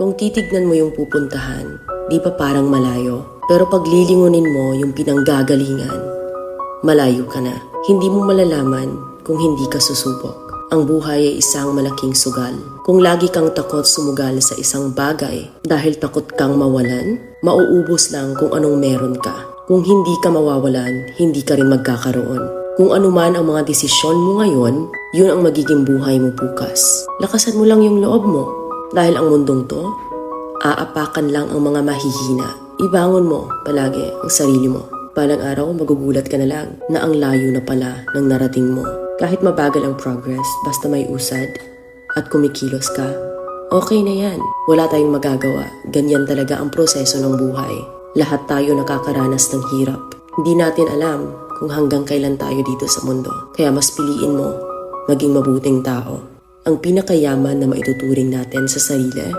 Kung titignan mo yung pupuntahan, di ba parang malayo? Pero pag lilingunin mo yung pinanggagalingan, malayo ka na. Hindi mo malalaman kung hindi ka susubok. Ang buhay ay isang malaking sugal. Kung lagi kang takot sumugal sa isang bagay dahil takot kang mawalan, mauubos lang kung anong meron ka. Kung hindi ka mawawalan, hindi ka rin magkakaroon. Kung ano man ang mga desisyon mo ngayon, yun ang magiging buhay mo bukas. Lakasan mo lang yung loob mo. Dahil ang mundong to, aapakan lang ang mga mahihina. Ibangon mo palagi ang sarili mo. Balang araw, magugulat ka na lang na ang layo na pala ng narating mo. Kahit mabagal ang progress, basta may usad at kumikilos ka, okay na yan. Wala tayong magagawa. Ganyan talaga ang proseso ng buhay. Lahat tayo nakakaranas ng hirap. Hindi natin alam kung hanggang kailan tayo dito sa mundo. Kaya mas piliin mo maging mabuting tao. Ang pinakayaman na maituturing natin sa sarili ay